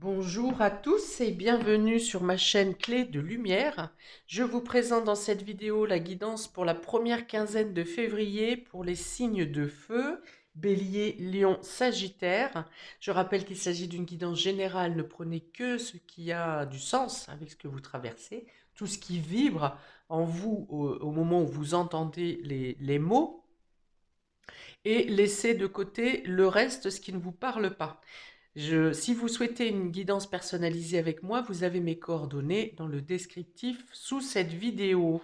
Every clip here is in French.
Bonjour à tous et bienvenue sur ma chaîne Clé de Lumière. Je vous présente dans cette vidéo la guidance pour la première quinzaine de février pour les signes de feu, Bélier, Lion, Sagittaire. Je rappelle qu'il s'agit d'une guidance générale, ne prenez que ce qui a du sens avec ce que vous traversez, tout ce qui vibre en vous au moment où vous entendez les mots, et laissez de côté le reste, ce qui ne vous parle pas. Si vous souhaitez une guidance personnalisée avec moi, vous avez mes coordonnées dans le descriptif sous cette vidéo.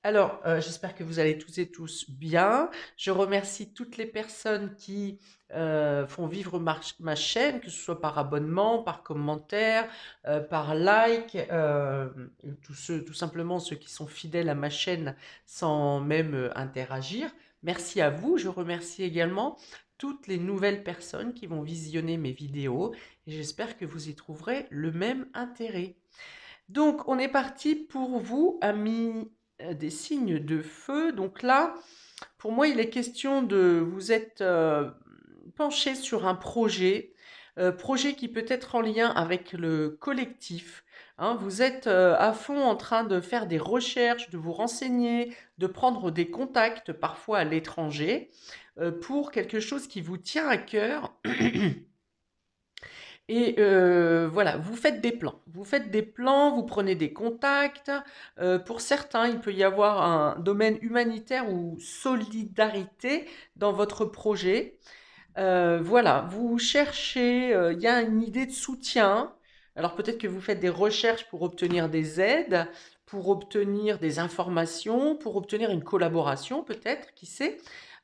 Alors, j'espère que vous allez tous et tous bien. Je remercie toutes les personnes qui font vivre ma chaîne, que ce soit par abonnement, par commentaire, par like, tout simplement ceux qui sont fidèles à ma chaîne sans même interagir. Merci à vous. Je remercie également toutes les nouvelles personnes qui vont visionner mes vidéos et j'espère que vous y trouverez le même intérêt. Donc, on est parti pour vous, amis des signes de feu. Donc là, pour moi, il est question de vous êtes penché sur un projet, projet qui peut être en lien avec le collectif. Hein. Vous êtes à fond en train de faire des recherches, de vous renseigner, de prendre des contacts, parfois à l'étranger, pour quelque chose qui vous tient à cœur. Et voilà, vous faites des plans. Vous faites des plans, vous prenez des contacts. Pour certains, il peut y avoir un domaine humanitaire ou solidarité dans votre projet. Voilà, vous cherchez, il y a une idée de soutien. Alors peut-être que vous faites des recherches pour obtenir des aides, pour obtenir des informations, pour obtenir une collaboration peut-être, qui sait.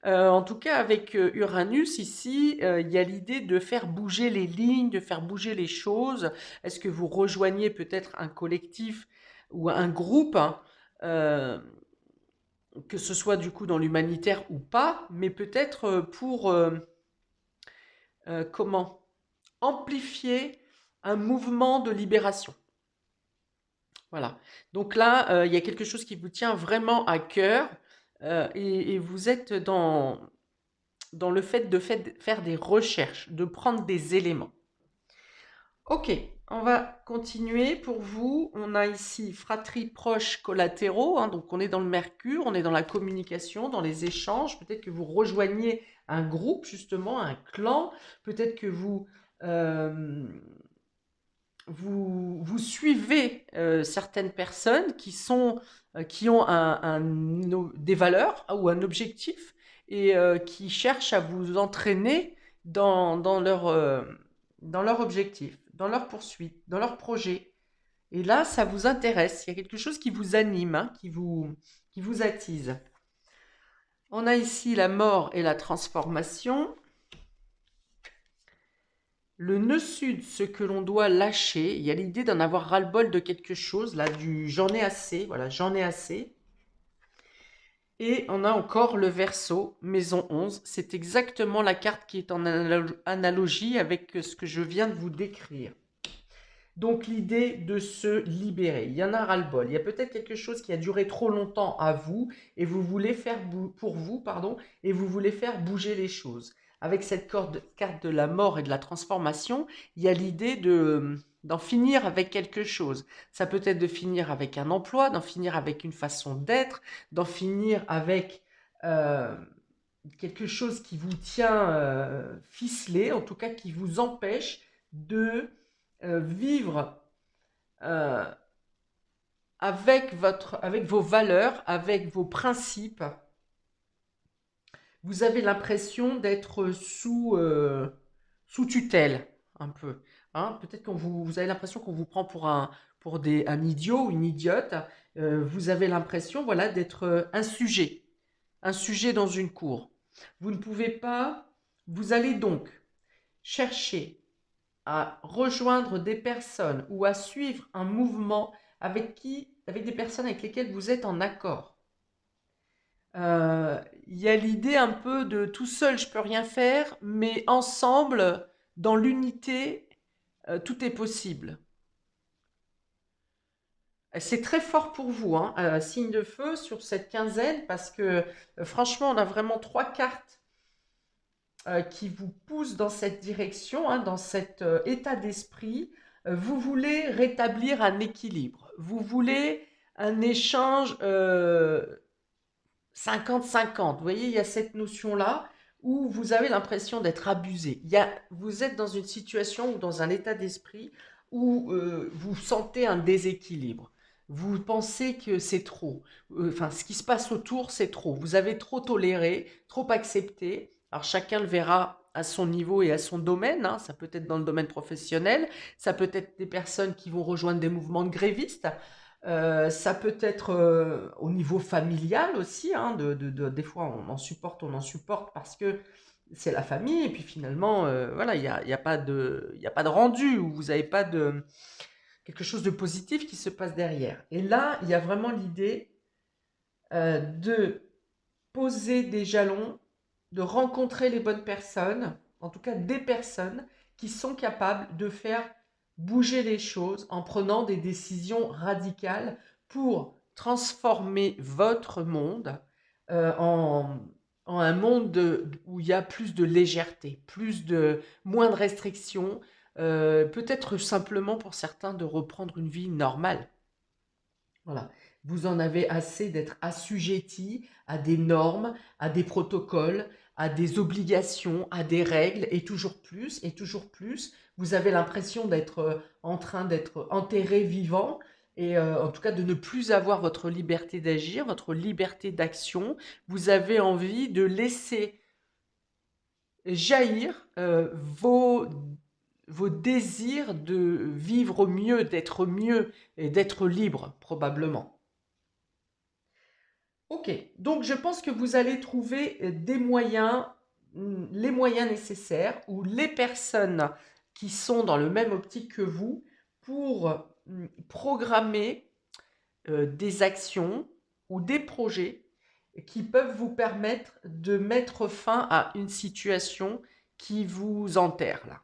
En tout cas, avec Uranus ici, il y a l'idée de faire bouger les lignes, de faire bouger les choses. Est-ce que vous rejoignez peut-être un collectif ou un groupe, hein, euh, que ce soit du coup dans l'humanitaire ou pas, mais peut-être pour comment amplifier un mouvement de libération. Voilà. Donc là, il y a quelque chose qui vous tient vraiment à cœur et vous êtes dans le fait de faire des recherches, de prendre des éléments. Ok, on va continuer pour vous. On a ici fratrie, proches, collatéraux. Hein, donc on est dans le Mercure, on est dans la communication, dans les échanges. Peut-être que vous rejoignez un groupe, justement, un clan. Peut-être que euh, vous suivez certaines personnes qui ont des valeurs ou un objectif et qui cherchent à vous entraîner dans leur objectif, dans leur poursuite, dans leur projet. Et là, ça vous intéresse, il y a quelque chose qui vous anime, hein, qui vous attise. On a ici la mort et la transformation. Le nœud sud, ce que l'on doit lâcher, il y a l'idée d'en avoir ras-le-bol de quelque chose, là, du j'en ai assez, voilà, j'en ai assez. Et on a encore le Verseau, maison 11, c'est exactement la carte qui est en analogie avec ce que je viens de vous décrire. Donc l'idée de se libérer, il y en a ras-le-bol. Il y a peut-être quelque chose qui a duré trop longtemps à vous et vous voulez faire pour vous, pardon, et vous voulez faire bouger les choses. Avec cette carte de la mort et de la transformation, il y a l'idée d'en finir avec quelque chose. Ça peut être de finir avec un emploi, d'en finir avec une façon d'être, d'en finir avec euh, quelque chose qui vous tient ficelé, en tout cas qui vous empêche de vivre euh, avec vos valeurs, avec vos principes. Vous avez l'impression d'être sous tutelle, un peu. Hein. Peut-être que vous avez l'impression qu'on vous prend pour un idiot ou une idiote. Vous avez l'impression, voilà, d'être un sujet dans une cour. Vous ne pouvez pas, vous allez donc chercher à rejoindre des personnes ou à suivre un mouvement avec des personnes avec lesquelles vous êtes en accord. Il y a l'idée un peu de tout seul, je peux rien faire, mais ensemble, dans l'unité, tout est possible. C'est très fort pour vous, hein, signe de feu sur cette quinzaine, parce que franchement, on a vraiment trois cartes qui vous pousse dans cette direction, hein, dans cet état d'esprit. Vous voulez rétablir un équilibre. Vous voulez un échange 50-50. Vous voyez, il y a cette notion-là où vous avez l'impression d'être abusé. Vous êtes dans une situation ou dans un état d'esprit où vous sentez un déséquilibre. Vous pensez que c'est trop. Enfin, ce qui se passe autour, c'est trop. Vous avez trop toléré, trop accepté. Alors, chacun le verra à son niveau et à son domaine, hein. Ça peut être dans le domaine professionnel, ça peut être des personnes qui vont rejoindre des mouvements de grévistes, ça peut être au niveau familial aussi, hein, des fois on en supporte parce que c'est la famille, et puis finalement, voilà, il y a pas de rendu, ou vous n'avez pas quelque chose de positif qui se passe derrière. Et là, il y a vraiment l'idée de poser des jalons, de rencontrer les bonnes personnes, en tout cas des personnes qui sont capables de faire bouger les choses en prenant des décisions radicales pour transformer votre monde en un monde où il y a plus de légèreté, moins de restrictions, peut-être simplement pour certains de reprendre une vie normale. Voilà. Vous en avez assez d'être assujetti à des normes, à des protocoles, à des obligations, à des règles, et toujours plus, et toujours plus. Vous avez l'impression d'être en train d'être enterré vivant, et en tout cas de ne plus avoir votre liberté d'agir, votre liberté d'action. Vous avez envie de laisser jaillir vos désirs de vivre mieux et d'être libre, probablement. Ok, donc je pense que vous allez trouver des moyens, les moyens nécessaires, ou les personnes qui sont dans le même optique que vous, pour programmer des actions ou des projets qui peuvent vous permettre de mettre fin à une situation qui vous enterre là.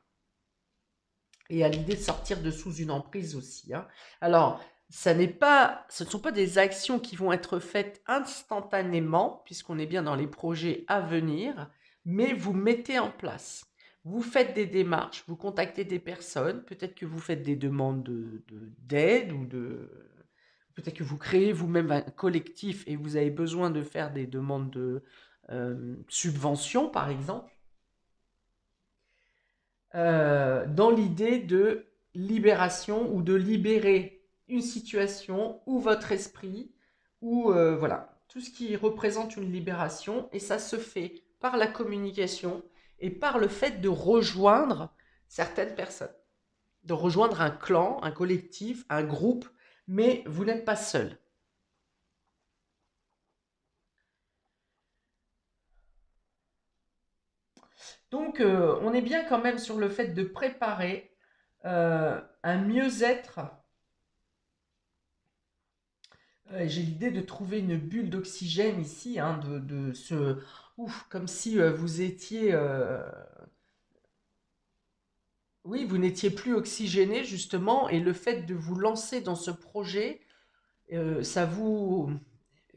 Et à l'idée de sortir de sous une emprise aussi, hein. Alors, ce ne sont pas des actions qui vont être faites instantanément, puisqu'on est bien dans les projets à venir, mais vous mettez en place. Vous faites des démarches, vous contactez des personnes, peut-être que vous faites des demandes d'aide, peut-être que vous créez vous-même un collectif et vous avez besoin de faire des demandes de subventions, par exemple. Dans l'idée de libération, ou de libérer une situation ou votre esprit, ou voilà, tout ce qui représente une libération, et ça se fait par la communication et par le fait de rejoindre certaines personnes, de rejoindre un clan, un collectif, un groupe, mais vous n'êtes pas seul. Donc, on est bien quand même sur le fait de préparer un mieux-être. J'ai l'idée de trouver une bulle d'oxygène ici, hein, comme si vous étiez, oui, vous n'étiez plus oxygéné justement, et le fait de vous lancer dans ce projet, euh, ça vous,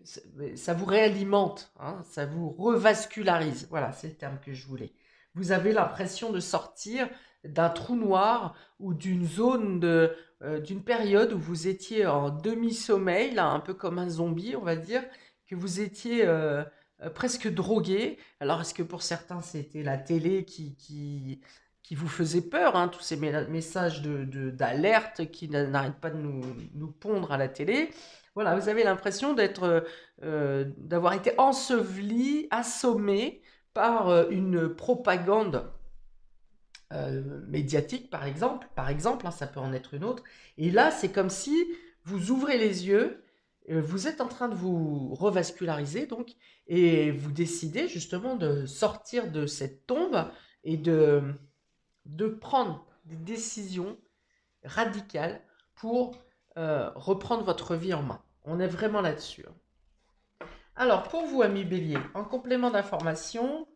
ça vous réalimente, hein, ça vous revascularise. Voilà, c'est le terme que je voulais. Vous avez l'impression de sortir d'un trou noir, ou d'une d'une période où vous étiez en demi-sommeil, là, un peu comme un zombie, on va dire, que vous étiez presque drogué. Alors, est-ce que pour certains, c'était la télé qui vous faisait peur, hein, tous ces messages d'alerte qui n'arrêtent pas de nous pondre à la télé? Voilà, vous avez l'impression d'avoir été enseveli, assommé par une propagande médiatique, par exemple, hein, ça peut en être une autre. Et là, c'est comme si vous ouvrez les yeux, vous êtes en train de vous revasculariser, donc, et vous décidez justement de sortir de cette tombe et de prendre des décisions radicales pour reprendre votre vie en main. On est vraiment là-dessus, hein. Alors, pour vous, amis Bélier, en complément d'information,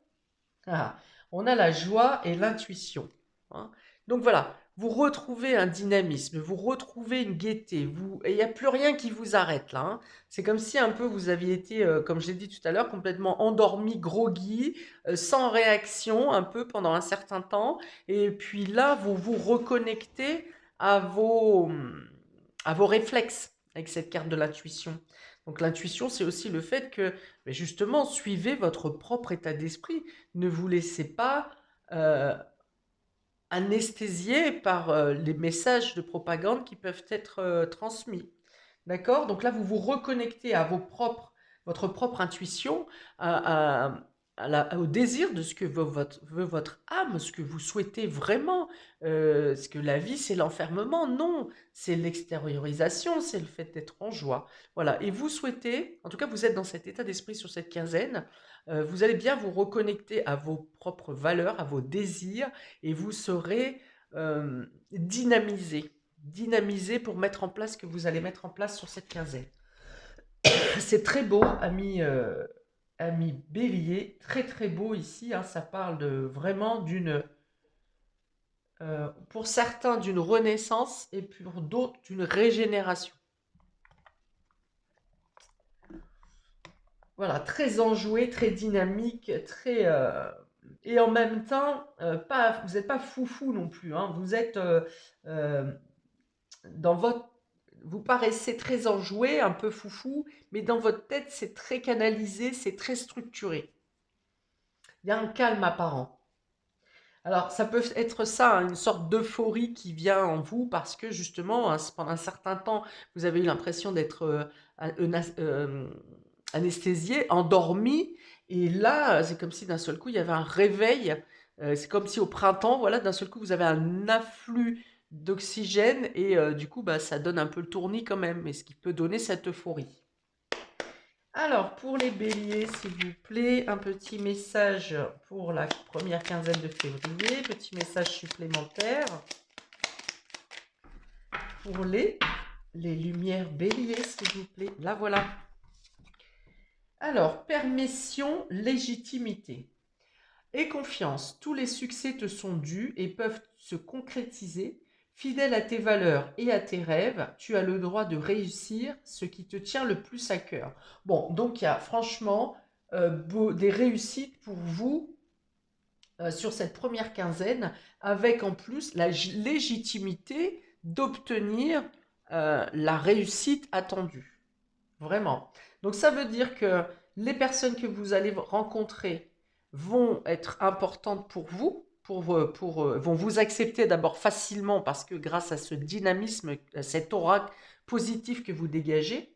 on a la joie et l'intuition, hein. Donc voilà, vous retrouvez un dynamisme, vous retrouvez une gaieté, et il n'y a plus rien qui vous arrête là, hein. C'est comme si un peu vous aviez été, comme je l'ai dit tout à l'heure, complètement endormi, groggy, sans réaction un peu pendant un certain temps. Et puis là, vous vous reconnectez à vos réflexes avec cette carte de l'intuition. Donc l'intuition, c'est aussi le fait que, mais justement, suivez votre propre état d'esprit. Ne vous laissez pas euh, anesthésiés par les messages de propagande qui peuvent être transmis. D'accord? Donc là, vous vous reconnectez à votre propre intuition, au désir de ce que veut votre âme, ce que vous souhaitez vraiment. Ce que la vie, c'est l'enfermement. Non, c'est l'extériorisation, c'est le fait d'être en joie. Voilà. Et vous souhaitez, en tout cas, vous êtes dans cet état d'esprit sur cette quinzaine, vous allez bien vous reconnecter à vos propres valeurs, à vos désirs, et vous serez dynamisé. Dynamisé pour mettre en place ce que vous allez mettre en place sur cette quinzaine. C'est très beau, ami Bélier, très très beau ici, hein, ça parle vraiment pour certains d'une renaissance et pour d'autres d'une régénération. Voilà, très enjoué, très dynamique, et en même temps, vous n'êtes pas foufou non plus, hein, vous êtes dans votre... Vous paraissez très enjoué, un peu foufou, mais dans votre tête, c'est très canalisé, c'est très structuré. Il y a un calme apparent. Alors, ça peut être ça, hein, une sorte d'euphorie qui vient en vous parce que justement, hein, pendant un certain temps, vous avez eu l'impression d'être anesthésié, endormi, et là, c'est comme si d'un seul coup, il y avait un réveil. C'est comme si au printemps, voilà, d'un seul coup, vous avez un afflux d'oxygène et du coup, bah, ça donne un peu le tournis quand même, et ce qui peut donner cette euphorie. Alors, pour les béliers, s'il vous plaît, un petit message pour la première quinzaine de février, petit message supplémentaire pour les lumières béliers, s'il vous plaît. La voilà. Alors, permission, légitimité et confiance. Tous les succès te sont dus et peuvent se concrétiser. Fidèle à tes valeurs et à tes rêves, tu as le droit de réussir ce qui te tient le plus à cœur. Bon, donc il y a franchement des réussites pour vous sur cette première quinzaine, avec en plus la légitimité d'obtenir la réussite attendue. Vraiment. Donc ça veut dire que les personnes que vous allez rencontrer vont être importantes pour vous, vont vous accepter d'abord facilement parce que grâce à ce dynamisme, à cet aura positif que vous dégagez.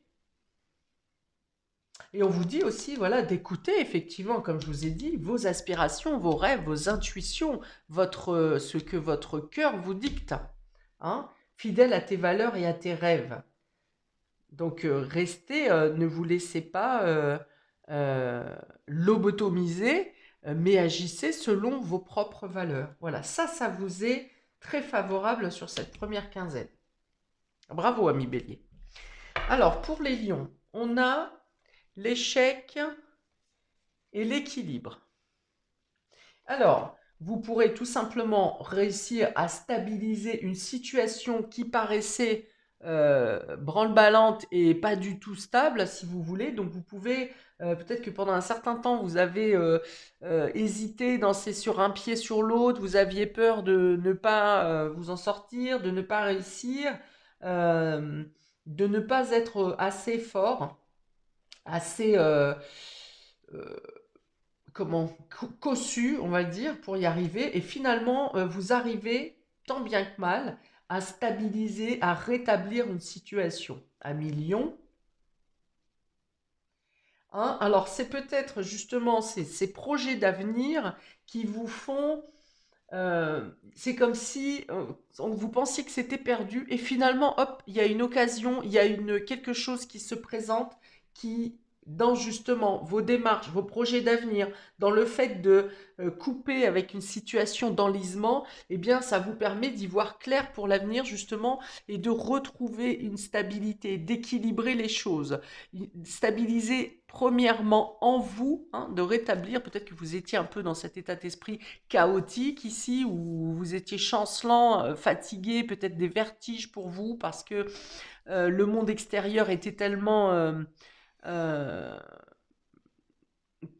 Et on vous dit aussi, voilà, d'écouter effectivement, comme je vous ai dit, vos aspirations, vos rêves, vos intuitions, ce que votre cœur vous dicte, hein, fidèle à tes valeurs et à tes rêves. Donc restez, ne vous laissez pas lobotomiser, mais agissez selon vos propres valeurs. Voilà, ça vous est très favorable sur cette première quinzaine. Bravo, ami Bélier. Alors, pour les lions, on a l'échec et l'équilibre. Alors, vous pourrez tout simplement réussir à stabiliser une situation qui paraissait branle-ballante et pas du tout stable, si vous voulez. Donc, vous pouvez, peut-être que pendant un certain temps, vous avez hésité, dansé sur un pied sur l'autre, vous aviez peur de ne pas vous en sortir, de ne pas réussir, de ne pas être assez fort, assez... comment cossu, on va dire, pour y arriver. Et finalement, vous arrivez, tant bien que mal, à stabiliser, à rétablir une situation. À millions. Hein, alors, c'est peut-être justement ces projets d'avenir qui vous font... c'est comme si vous pensiez que c'était perdu et finalement, hop, il y a une occasion, il y a quelque chose qui se présente qui dans justement vos démarches, vos projets d'avenir, dans le fait de couper avec une situation d'enlisement, eh bien, ça vous permet d'y voir clair pour l'avenir justement et de retrouver une stabilité, d'équilibrer les choses, stabiliser premièrement en vous, hein, de rétablir, peut-être que vous étiez un peu dans cet état d'esprit chaotique ici, où vous étiez chancelant, fatigué, peut-être des vertiges pour vous parce que le monde extérieur était tellement euh,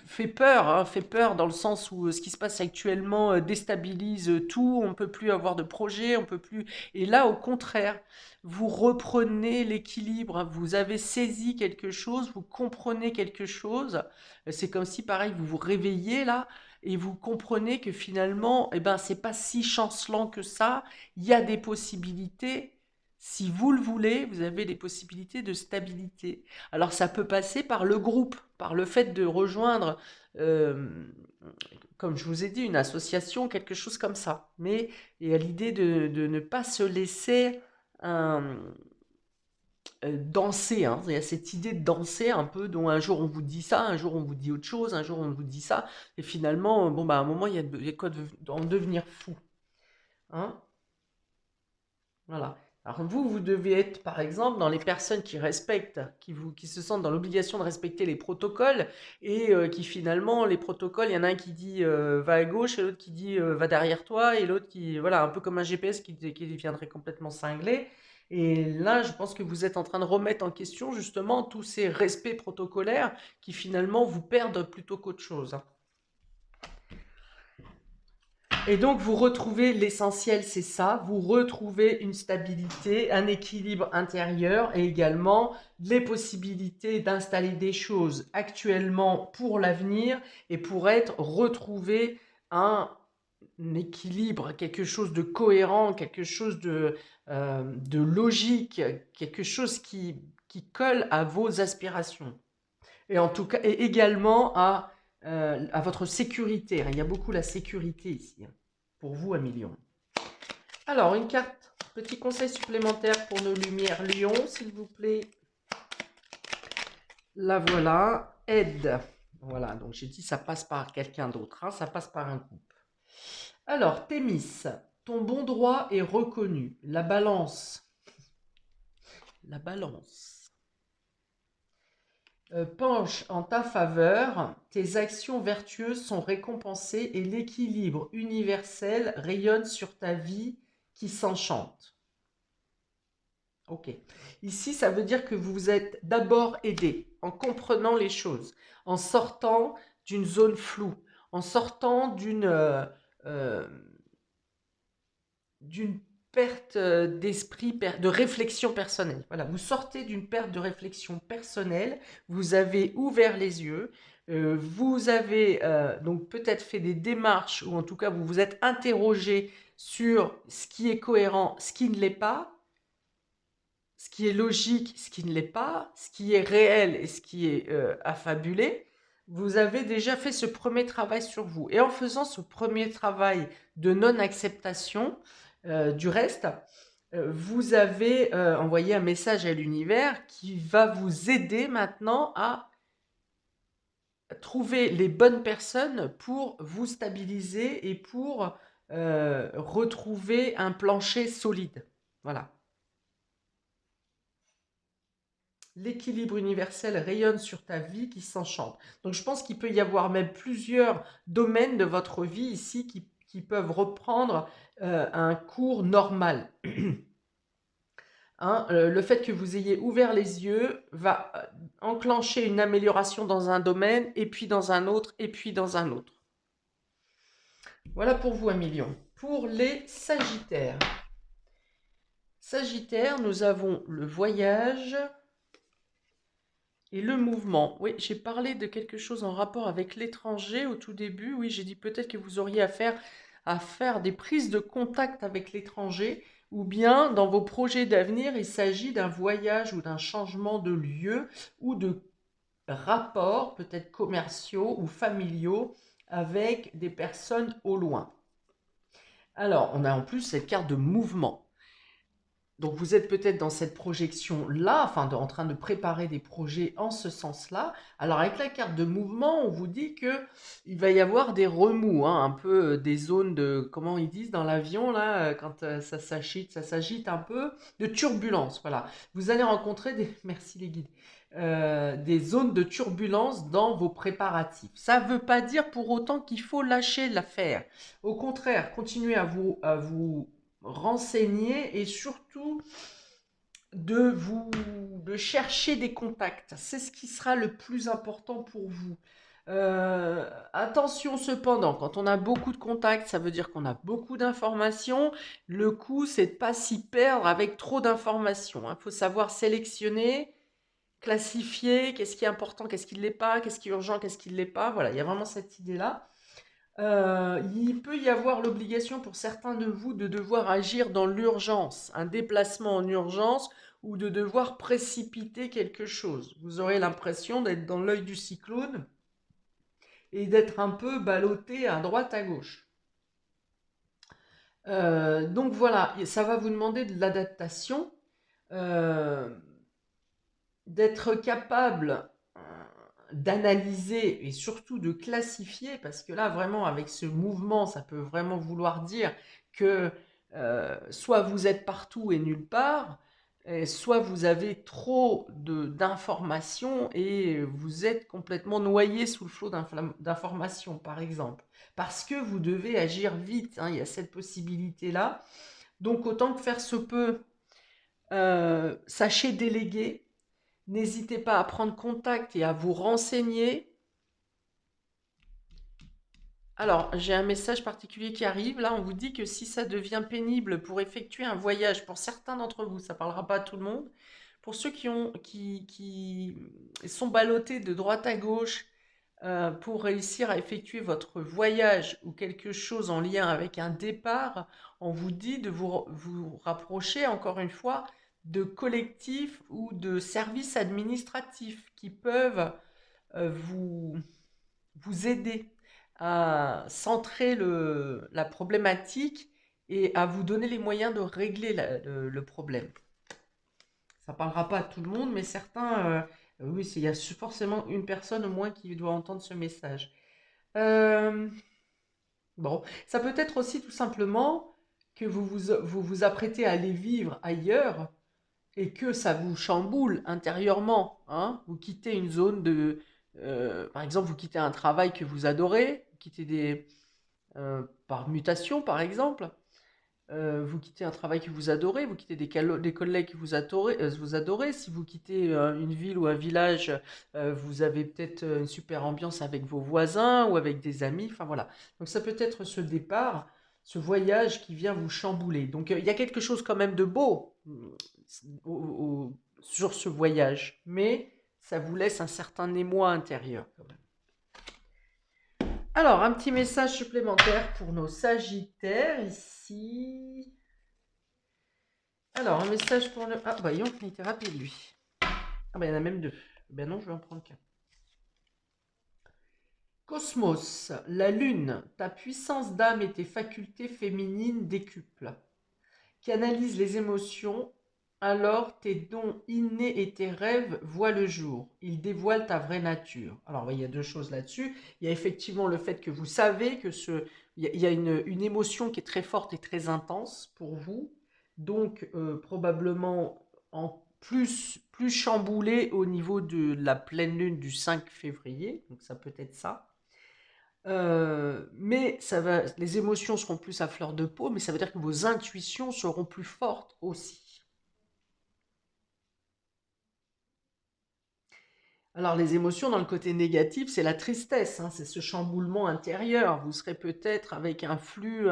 fait peur dans le sens où ce qui se passe actuellement déstabilise tout, on ne peut plus avoir de projet, on peut plus. Et là, au contraire, vous reprenez l'équilibre, hein, vous avez saisi quelque chose, vous comprenez quelque chose. C'est comme si, pareil, vous vous réveillez là et vous comprenez que finalement, eh ben, c'est pas si chancelant que ça. Il y a des possibilités. Si vous le voulez, vous avez des possibilités de stabilité. Alors ça peut passer par le groupe, par le fait de rejoindre, euh, comme je vous ai dit, une association, quelque chose comme ça. Mais il y a l'idée de ne pas se laisser euh, danser, hein. Il y a cette idée de danser un peu, dont un jour on vous dit ça, un jour on vous dit autre chose, un jour on vous dit ça, et finalement, bon bah à un moment il y a quoi d'en devenir fou, hein. Voilà. Alors vous devez être, par exemple, dans les personnes qui respectent, qui se sentent dans l'obligation de respecter les protocoles et qui finalement, les protocoles, il y en a un qui dit va à gauche et l'autre qui dit va derrière toi et l'autre qui, voilà, un peu comme un GPS qui deviendrait complètement cinglé. Et là, je pense que vous êtes en train de remettre en question justement tous ces respects protocolaires qui finalement vous perdent plutôt qu'autre chose, hein. Et donc, vous retrouvez l'essentiel, c'est ça, vous retrouvez une stabilité, un équilibre intérieur et également les possibilités d'installer des choses actuellement pour l'avenir et pour être retrouver un équilibre, quelque chose de cohérent, quelque chose de logique, quelque chose qui colle à vos aspirations. Et en tout cas, et également à votre sécurité. Il y a beaucoup la sécurité ici, hein, pour vous, à million. Alors, une carte, petit conseil supplémentaire pour nos lumières lion, s'il vous plaît. La voilà, aide. Voilà, donc j'ai dit ça passe par quelqu'un d'autre, hein, ça passe par un groupe. Alors, Thémis, ton bon droit est reconnu. La balance. La balance. Penche en ta faveur, tes actions vertueuses sont récompensées et l'équilibre universel rayonne sur ta vie qui s'enchante. Ok. Ici, ça veut dire que vous vous êtes d'abord aidé en comprenant les choses, en sortant d'une zone floue, en sortant euh, d'une perte d'esprit, de réflexion personnelle. Voilà, vous sortez d'une perte de réflexion personnelle, vous avez ouvert les yeux, vous avez donc peut-être fait des démarches, ou en tout cas vous vous êtes interrogé sur ce qui est cohérent, ce qui ne l'est pas, ce qui est logique, ce qui ne l'est pas, ce qui est réel et ce qui est affabulé. Vous avez déjà fait ce premier travail sur vous. Et en faisant ce premier travail de non-acceptation du reste, vous avez envoyé un message à l'univers qui va vous aider maintenant à trouver les bonnes personnes pour vous stabiliser et pour retrouver un plancher solide. Voilà. L'équilibre universel rayonne sur ta vie qui s'enchante. Donc je pense qu'il peut y avoir même plusieurs domaines de votre vie ici qui peuvent reprendre un cours normal. Hein, le fait que vous ayez ouvert les yeux va enclencher une amélioration dans un domaine, et puis dans un autre, et puis dans un autre. Voilà pour vous, 1 million. Pour les Sagittaires. Sagittaire, nous avons le voyage et le mouvement. Oui, j'ai parlé de quelque chose en rapport avec l'étranger au tout début. Oui, j'ai dit peut-être que vous auriez à faire des prises de contact avec l'étranger, ou bien dans vos projets d'avenir, il s'agit d'un voyage ou d'un changement de lieu ou de rapports peut-être commerciaux ou familiaux avec des personnes au loin. Alors, on a en plus cette carte de mouvement. Donc vous êtes peut-être dans cette projection-là, enfin en train de préparer des projets en ce sens-là. Alors avec la carte de mouvement, on vous dit que il va y avoir des remous, hein, un peu des zones de, comment ils disent dans l'avion là, quand ça s'agite un peu, de turbulence. Voilà. Vous allez rencontrer des, merci les guides, des zones de turbulence dans vos préparatifs. Ça ne veut pas dire pour autant qu'il faut lâcher l'affaire. Au contraire, continuez à vous renseigner et surtout de chercher des contacts. C'est ce qui sera le plus important pour vous. Attention cependant, quand on a beaucoup de contacts, ça veut dire qu'on a beaucoup d'informations. Le coup, c'est de ne pas s'y perdre avec trop d'informations. Il faut savoir sélectionner, classifier, qu'est-ce qui est important, qu'est-ce qui ne l'est pas, qu'est-ce qui est urgent, qu'est-ce qui ne l'est pas. Voilà, il y a vraiment cette idée-là. Il peut y avoir l'obligation pour certains de vous de devoir agir dans l'urgence, un déplacement en urgence ou de devoir précipiter quelque chose. Vous aurez l'impression d'être dans l'œil du cyclone et d'être un peu ballotté à droite à gauche. Donc voilà, ça va vous demander de l'adaptation, euh, d'être capable d'analyser et surtout de classifier, parce que là, vraiment, avec ce mouvement, ça peut vraiment vouloir dire que soit vous êtes partout et nulle part, soit vous avez trop d'informations et vous êtes complètement noyé sous le flot d'informations, par exemple. Parce que vous devez agir vite, hein, il y a cette possibilité-là. Donc, autant que faire se peut, sachez déléguer. N'hésitez pas à prendre contact et à vous renseigner. Alors, j'ai un message particulier qui arrive. Là, on vous dit que si ça devient pénible pour effectuer un voyage, pour certains d'entre vous, ça ne parlera pas à tout le monde, pour ceux qui sont ballottés de droite à gauche pour réussir à effectuer votre voyage ou quelque chose en lien avec un départ, on vous dit de vous rapprocher, encore une fois, de collectifs ou de services administratifs qui peuvent euh, vous, vous aider à centrer la problématique et à vous donner les moyens de régler le problème. Ça ne parlera pas à tout le monde, mais certains, oui, il y a forcément une personne au moins qui doit entendre ce message. Euh, bon, ça peut être aussi tout simplement que vous apprêtez à aller vivre ailleurs et que ça vous chamboule intérieurement, hein. Vous quittez une zone de... par exemple, vous quittez un travail que vous adorez, vous quittez par mutation, par exemple. Vous quittez un travail que vous adorez, vous quittez des collègues que vous adorez. Si vous quittez une ville ou un village, vous avez peut-être une super ambiance avec vos voisins ou avec des amis. Enfin voilà. Donc ça peut être ce départ, ce voyage qui vient vous chambouler. Donc il y a quelque chose quand même de beau sur ce voyage, mais ça vous laisse un certain émoi intérieur quand même. Alors, un petit message supplémentaire pour nos Sagittaires ici. Alors, un message pour le... Ah, voyons, il était rapide, lui. Ah, bah, il y en a même deux. Ben non, je vais en prendre qu'un. Cosmos, la lune, ta puissance d'âme et tes facultés féminines décuplent. Canalise les émotions, alors tes dons innés et tes rêves voient le jour. Ils dévoilent ta vraie nature. Alors, il y a deux choses là-dessus. Il y a effectivement le fait que vous savez que il y a une émotion qui est très forte et très intense pour vous. Donc, probablement en plus chamboulé au niveau de la pleine lune du 5 février. Donc, ça peut être ça. Mais les émotions seront plus à fleur de peau, mais ça veut dire que vos intuitions seront plus fortes aussi. Alors les émotions dans le côté négatif, c'est la tristesse, hein, c'est ce chamboulement intérieur. Vous serez peut-être avec un flux,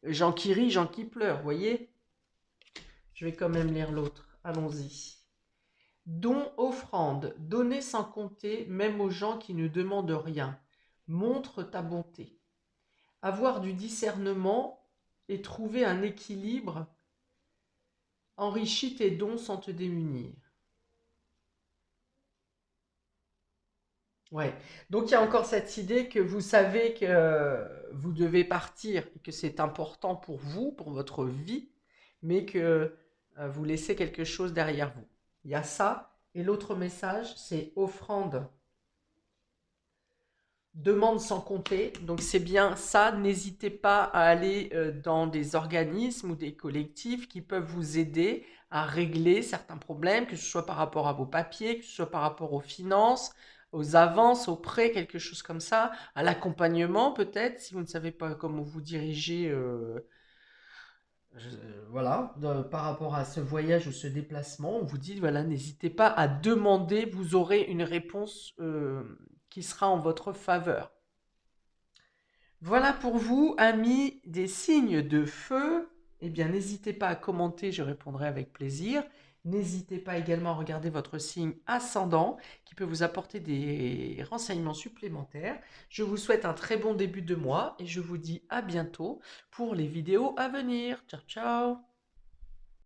gens qui rient, gens qui pleurent, voyez. Je vais quand même lire l'autre. Allons-y. Don, offrande, donner sans compter, même aux gens qui ne demandent rien. Montre ta bonté. Avoir du discernement et trouver un équilibre enrichit tes dons sans te démunir. Ouais. Donc il y a encore cette idée que vous savez que vous devez partir et que c'est important pour vous, pour votre vie, mais que vous laissez quelque chose derrière vous. Il y a ça. Et l'autre message, c'est offrande, demande sans compter. Donc c'est bien ça. N'hésitez pas à aller dans des organismes ou des collectifs qui peuvent vous aider à régler certains problèmes, que ce soit par rapport à vos papiers, que ce soit par rapport aux finances, aux avances, aux prêts, quelque chose comme ça, à l'accompagnement peut-être, si vous ne savez pas comment vous diriger. Voilà, par rapport à ce voyage ou ce déplacement, on vous dit, voilà, n'hésitez pas à demander, vous aurez une réponse qui sera en votre faveur. Voilà pour vous, amis des signes de feu. Eh bien, n'hésitez pas à commenter, je répondrai avec plaisir. N'hésitez pas également à regarder votre signe ascendant qui peut vous apporter des renseignements supplémentaires. Je vous souhaite un très bon début de mois et je vous dis à bientôt pour les vidéos à venir. Ciao, ciao!